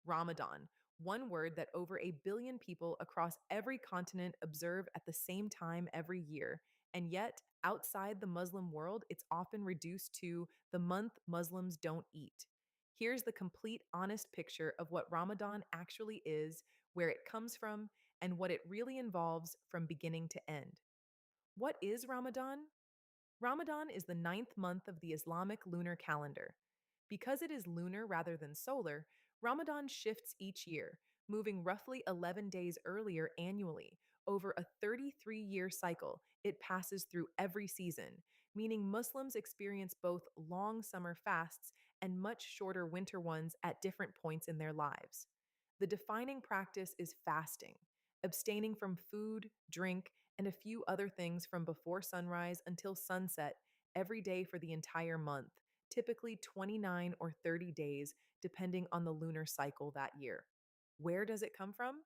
Ramadan, one word that over 1 billion people across every continent observe at the same time every year. And yet, outside the Muslim world, it's often reduced to the month Muslims don't eat. Here's the complete, honest picture of what Ramadan actually is, where it comes from, and what it really involves from beginning to end. What is Ramadan? Ramadan is the ninth month of the Islamic lunar calendar. Because it is lunar rather than solar, Ramadan shifts each year, moving roughly 11 days earlier annually. Over a 33-year cycle, it passes through every season, meaning Muslims experience both long summer fasts and much shorter winter ones at different points in their lives. The defining practice is fasting, abstaining from food, drink, and a few other things from before sunrise until sunset every day for the entire month, typically 29 or 30 days, depending on the lunar cycle that year. Where does it come from?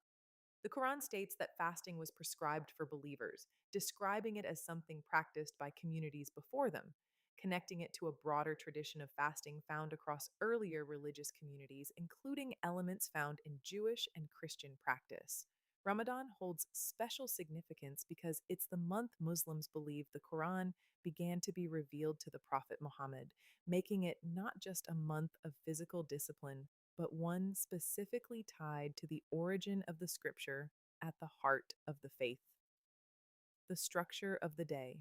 The Quran states that fasting was prescribed for believers, describing it as something practiced by communities before them, connecting it to a broader tradition of fasting found across earlier religious communities, including elements found in Jewish and Christian practice. Ramadan holds special significance because it's the month Muslims believe the Quran began to be revealed to the Prophet Muhammad, making it not just a month of physical discipline, but one specifically tied to the origin of the scripture at the heart of the faith. The structure of the day.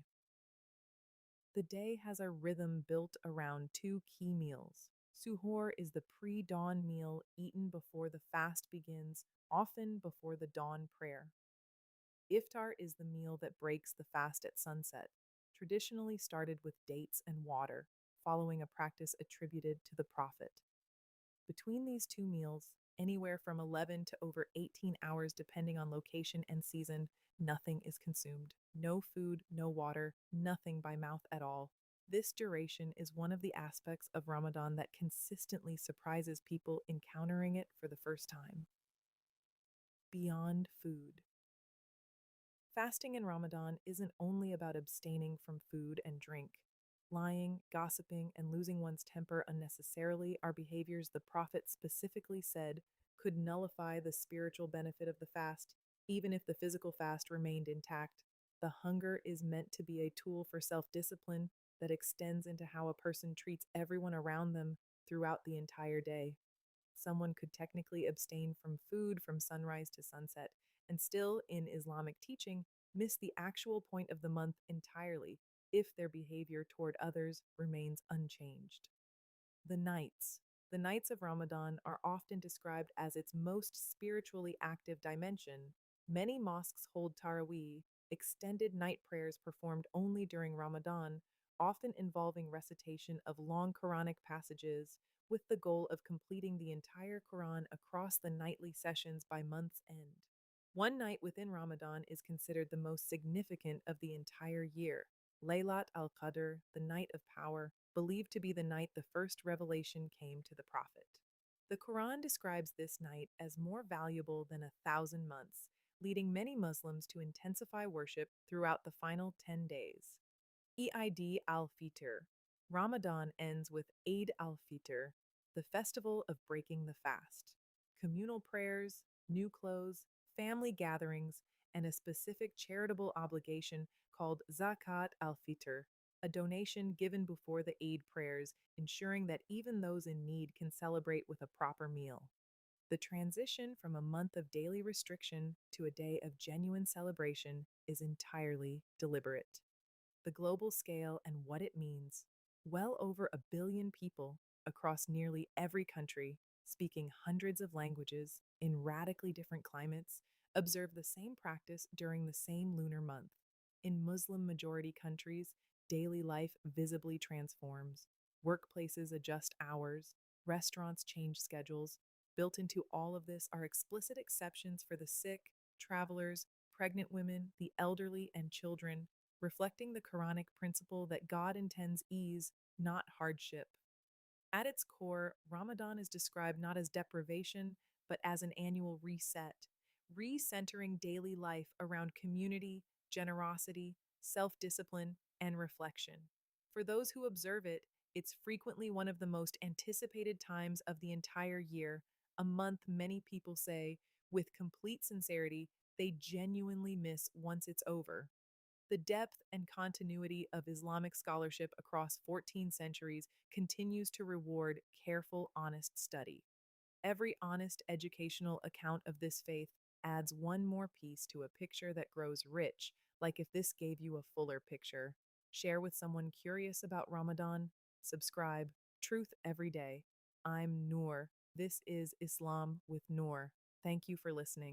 The day has a rhythm built around two key meals. Suhoor is the pre dawn meal eaten before the fast begins, often before the dawn prayer. Iftar is the meal that breaks the fast at sunset, traditionally started with dates and water, following a practice attributed to the Prophet. Between these two meals, anywhere from 11 to over 18 hours depending on location and season, nothing is consumed. No food, no water, nothing by mouth at all. This duration is one of the aspects of Ramadan that consistently surprises people encountering it for the first time. Beyond food. Fasting in Ramadan isn't only about abstaining from food and drink. Lying, gossiping, and losing one's temper unnecessarily are behaviors the Prophet specifically said could nullify the spiritual benefit of the fast, even if the physical fast remained intact. The hunger is meant to be a tool for self discipline that extends into how a person treats everyone around them throughout the entire day. Someone could technically abstain from food from sunrise to sunset and still, in Islamic teaching, miss the actual point of the month entirely if their behavior toward others remains unchanged. The nights. The nights of Ramadan are often described as its most spiritually active dimension. Many mosques hold Taraweeh, extended night prayers performed only during Ramadan, often involving recitation of long Quranic passages, with the goal of completing the entire Quran across the nightly sessions by month's end. One night within Ramadan is considered the most significant of the entire year, Laylat al-Qadr, the night of power, believed to be the night the first revelation came to the Prophet. The Quran describes this night as more valuable than 1,000 months, leading many Muslims to intensify worship throughout the final 10 days. Eid al-Fitr. Ramadan ends with Eid al-Fitr, the festival of breaking the fast. Communal prayers, new clothes, family gatherings, and a specific charitable obligation called Zakat al-Fitr, a donation given before the Eid prayers, ensuring that even those in need can celebrate with a proper meal. The transition from a month of daily restriction to a day of genuine celebration is entirely deliberate. The global scale and what it means. Well over 1 billion people across nearly every country, speaking hundreds of languages in radically different climates, observe the same practice during the same lunar month. In Muslim majority countries, daily life visibly transforms. Workplaces adjust hours, restaurants change schedules. Built into all of this are explicit exceptions for the sick, travelers, pregnant women, the elderly, and children, reflecting the Quranic principle that God intends ease, not hardship. At its core, Ramadan is described not as deprivation, but as an annual reset, recentering daily life around community, generosity, self discipline, and reflection. For those who observe it, it's frequently one of the most anticipated times of the entire year, a month many people say, with complete sincerity, they genuinely miss once it's over. The depth and continuity of Islamic scholarship across 14 centuries continues to reward careful, honest study. Every honest educational account of this faith adds one more piece to a picture that grows rich, like if this gave you a fuller picture. Share with someone curious about Ramadan. Subscribe. Truth every day. I'm Noor. This is Islam with Noor. Thank you for listening.